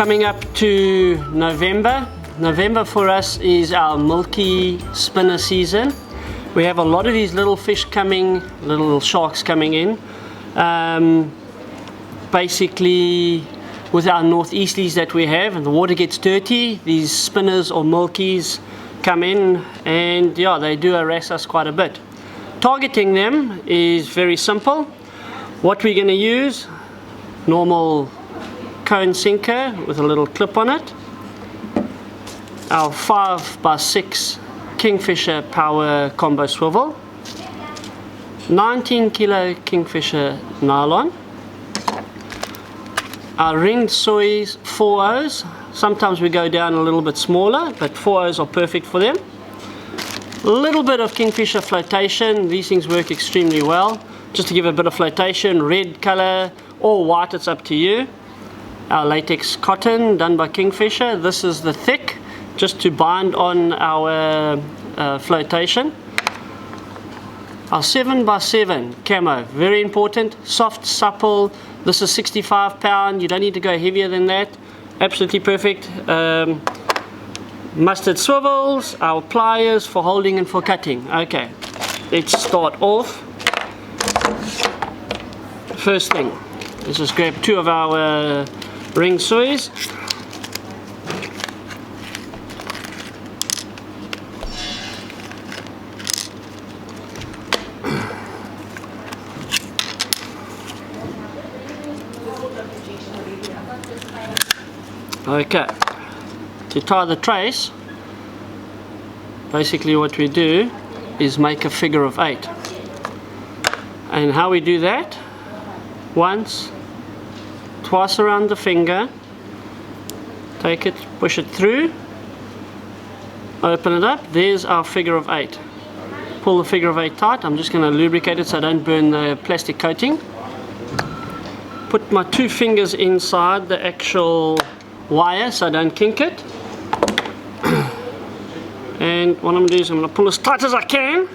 coming up to November. November for us is our milky spinner season. We have a lot of these little fish coming, little sharks coming in. Basically, with our northeasterlies that we have, and the water gets dirty, these spinners or milkies come in, and yeah, they do harass us quite a bit. Targeting them is very simple. What we're going to use, normal cone sinker with a little clip on it, our 5x6 Kingfisher power combo swivel, 19 kilo Kingfisher nylon, our ringed soys 4Os. Sometimes we go down a little bit smaller, but 4Os are perfect for them. A little bit of Kingfisher flotation. These things work extremely well. Just to give a bit of flotation, red color or white, it's up to you. Our latex cotton done by Kingfisher. This is the thick, just to bind on our flotation. Our 7x7 camo, very important, soft, supple. This is 65 pound, you don't need to go heavier than that. Absolutely perfect. Mustard swivels, our pliers for holding and for cutting. Okay, let's start off. First thing, let's just grab two of our ring soys. Okay, to tie the trace, basically what we do is make a figure of 8. And how we do that? Once, twice around the finger, take it, push it through, open it up, there's our figure of 8. Pull the figure of 8 tight. I'm just going to lubricate it so I don't burn the plastic coating. Put my 2 fingers inside the actual wire so I don't kink it. And what I'm going to do is I'm going to pull as tight as I can.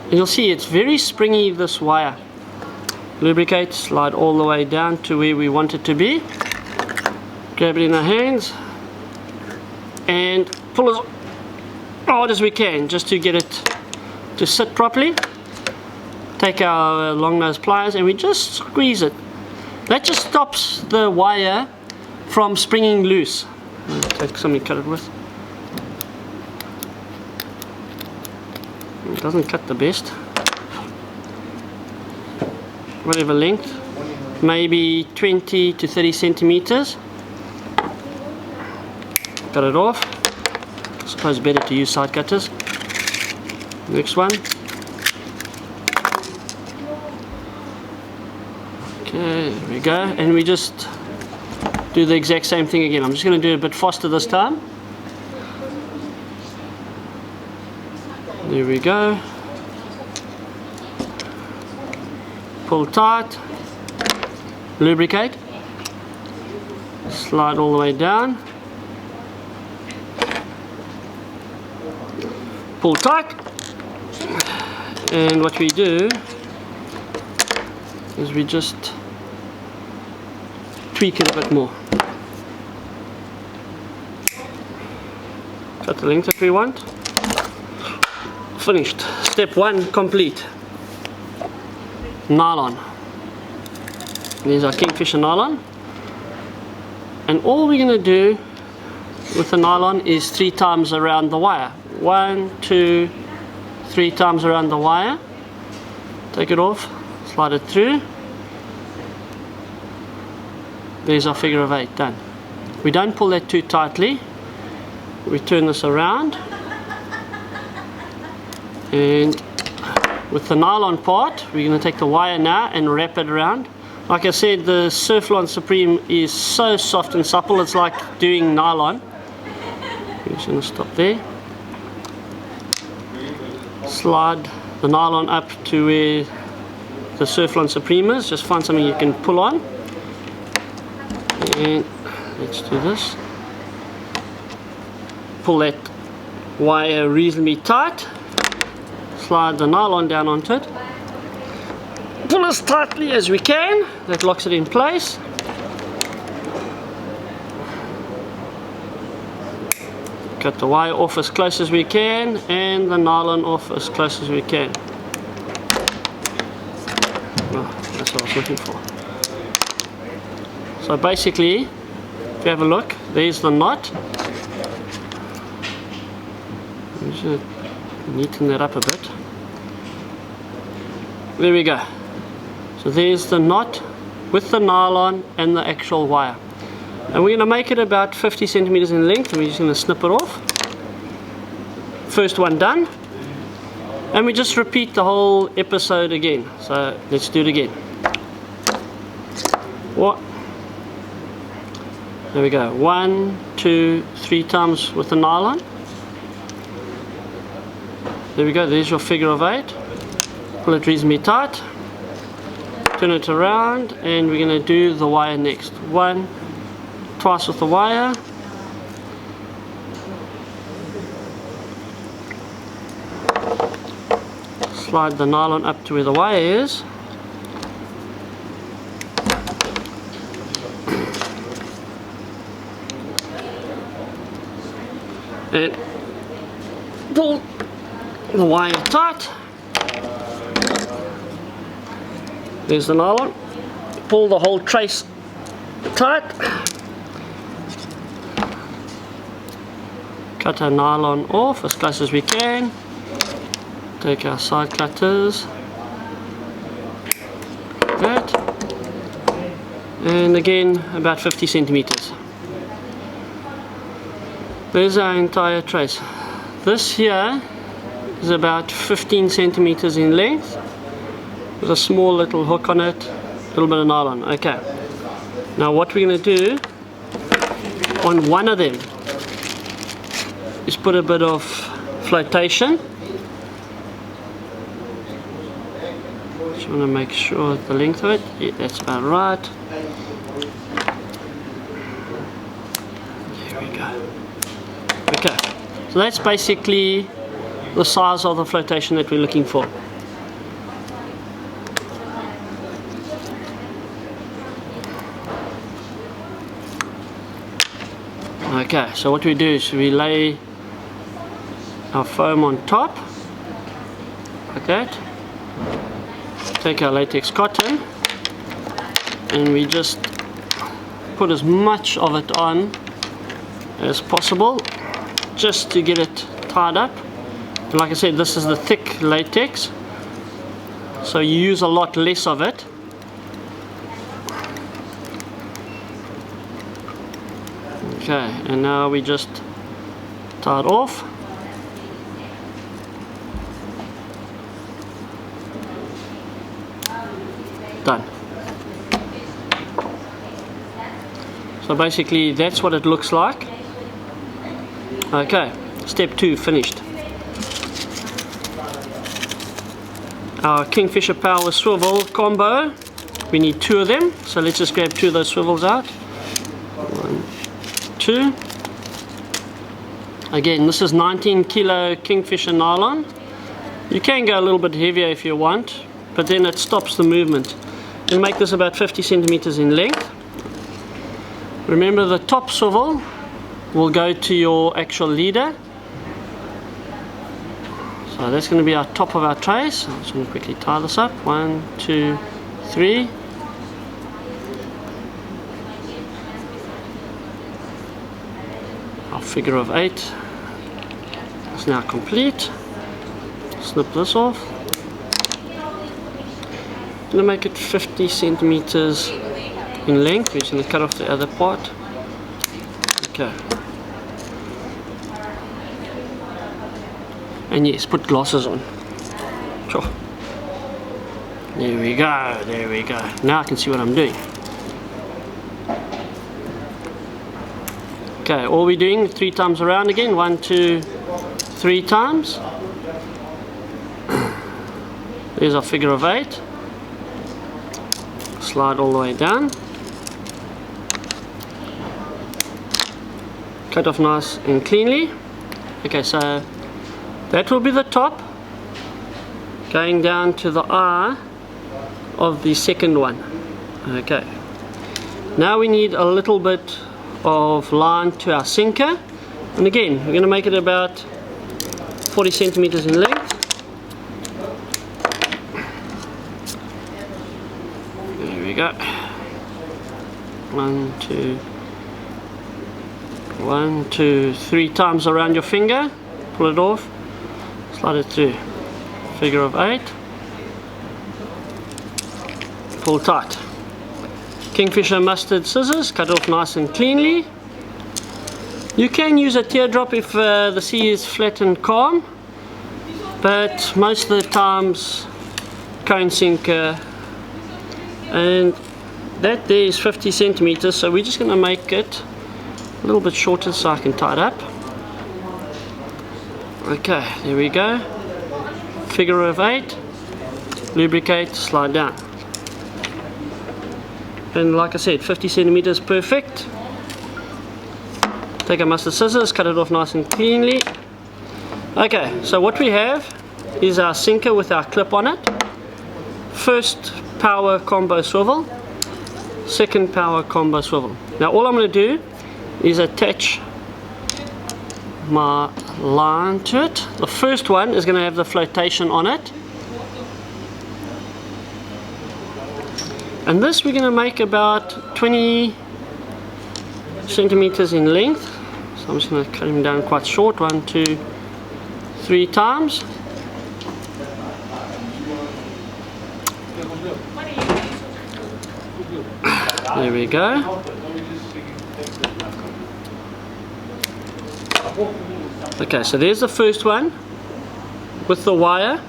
And you'll see it's very springy, this wire. Lubricate, slide all the way down to where we want it to be. Grab it in our hands and pull as hard as we can just to get it to sit properly. Take our long nose pliers and we just squeeze it. That just stops the wire from springing loose. Take something to cut it with. It doesn't cut the best. Whatever length, maybe 20 to 30 centimeters. Cut it off. I suppose better to use side cutters. Next one. Okay, there we go. And we just do the exact same thing again. I'm just going to do it a bit faster this time. There we go. Pull tight, lubricate, slide all the way down, pull tight, and what we do is we just tweak it a bit more. Cut the length that we want. Finished. Step 1 complete. Nylon. These are Kingfisher nylon. And all we're going to do with the nylon is 3 times around the wire. 1, 2, 3 times around the wire. Take it off, slide it through. There's our figure of 8 done. We don't pull that too tightly. We turn this around. And with the nylon part, we're going to take the wire now and wrap it around. Like I said, the Surflon Supreme is so soft and supple, it's like doing nylon. I'm just going to stop there. Slide the nylon up to where the Surflon Supreme is. Just find something you can pull on. And let's do this. Pull that wire reasonably tight. Slide the nylon down onto it. Pull as tightly as we can. That locks it in place. cut the wire off as close as we can and the nylon off as close as we can. Oh, that's what I was looking for. So basically, if you have a look, there's the knot. I'm just going to neaten that up a bit. There we go. So there's the knot with the nylon and the actual wire. And we're going to make it about 50 centimeters in length, and we're just going to snip it off. First one done. And we just repeat the whole episode again. So let's do it again. What? There we go. 1, 2, 3 times with the nylon. There we go. There's your figure of 8. Pull it reasonably tight. Turn it around, and we're going to do the wire next. 1, twice with the wire. Slide the nylon up to where the wire is. And pull the wire tight. There's the nylon. Pull the whole trace tight. Cut our nylon off as close as we can. Take our side cutters. That. And again, about 50 centimeters. There's our entire trace. This here is about 15 centimeters in length, with a small little hook on it, a little bit of nylon. Okay. Now what we're going to do on one of them is put a bit of flotation. Just want to make sure the length of it. Yeah, that's about right. There we go. Okay. So that's basically the size of the flotation that we're looking for. Okay, so what we do is we lay our foam on top, like that. Take our latex cotton, and we just put as much of it on as possible, just to get it tied up. And like I said, this is the thick latex, so you use a lot less of it. Okay, and now we just tie it off. Done. So basically that's what it looks like. Okay, step 2 finished. Our Kingfisher Power swivel combo, we need 2 of them, so let's just grab 2 of those swivels out. 1, 2. Again, this is 19 kilo Kingfisher nylon. You can go a little bit heavier if you want, but then it stops the movement. We'll make this about 50 centimeters in length. Remember, the top swivel will go to your actual leader. So that's going to be our top of our trace. I'm just going to quickly tie this up. 1, 2, 3. Our figure of 8 is now complete. Snip this off. I'm going to make it 50 centimeters in length. We're just going to cut off the other part. Okay. And yes, put glasses on. Sure. There we go, there we go. Now I can see what I'm doing. Okay, all we're doing 3 times around again. 1, 2, 3 times. There's our figure of 8. Slide all the way down. Cut off nice and cleanly. Okay, so that will be the top, going down to the eye of the second one. Okay, now we need a little bit of line to our sinker, And again, we're going to make it about 40 centimeters in length. There we go. 1, 2, 3 times around your finger. Pull it off. Slide it through. Figure of 8. Pull tight. Kingfisher mustard scissors, cut off nice and cleanly. You can use a teardrop if the sea is flat and calm, but most of the times cone sinker. And that there is 50 centimeters, so we're just going to make it a little bit shorter so I can tie it up. Okay, there we go. Figure of 8. Lubricate, slide down. And like I said, 50 centimeters, perfect. Take our mustard scissors, cut it off nice and cleanly. Okay, so what we have is our sinker with our clip on it. First power combo swivel, second power combo swivel. Now all I'm going to do is attach my line to it. The first one is going to have the flotation on it. And this we're going to make about 20 centimeters in length. So I'm just going to cut him down quite short. 1, 2, 3 times. There we go. Okay, so there's the first one with the wire.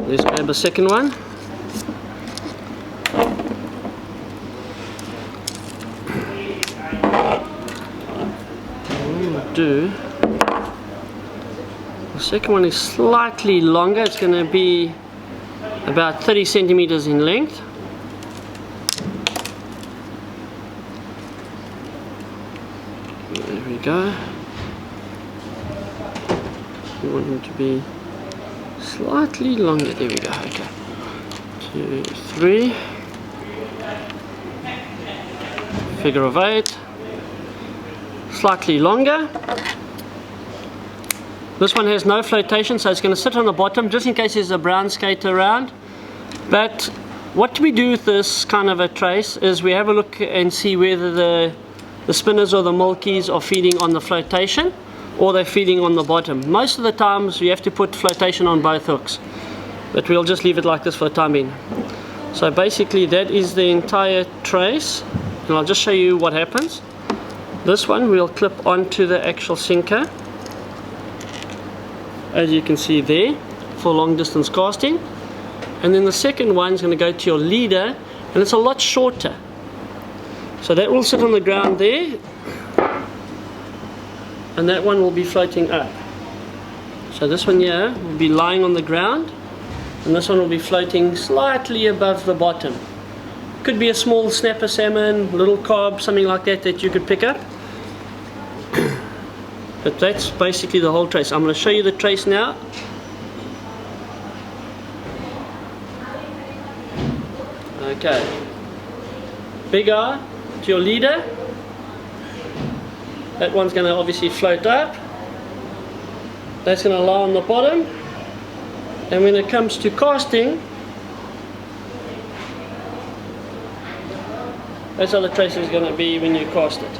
Let's grab a second one. The second one is slightly longer. It's going to be about 30 centimeters in length. There we go. We want them to be slightly longer. There we go. Okay. 2, 3. Figure of 8. Slightly longer. This one has no flotation, so it's going to sit on the bottom just in case there's a brown skate around. But what we do with this kind of a trace is we have a look and see whether the spinners or the mulkies are feeding on the flotation or they're feeding on the bottom. Most of the times you have to put flotation on both hooks, but we'll just leave it like this for the time being. So basically that is the entire trace, and I'll just show you what happens. This one we'll clip onto the actual sinker, as you can see there, for long distance casting. And then the second one is going to go to your leader, and it's a lot shorter. So that will sit on the ground there, and that one will be floating up. So this one here will be lying on the ground, and this one will be floating slightly above the bottom. Could be a small snapper salmon, little carp, something like that that you could pick up. But that's basically the whole trace. I'm going to show you the trace now. Okay. Big eye to your leader. That one's going to obviously float up. That's going to lie on the bottom. And when it comes to casting, that's how the trace is going to be when you cast it.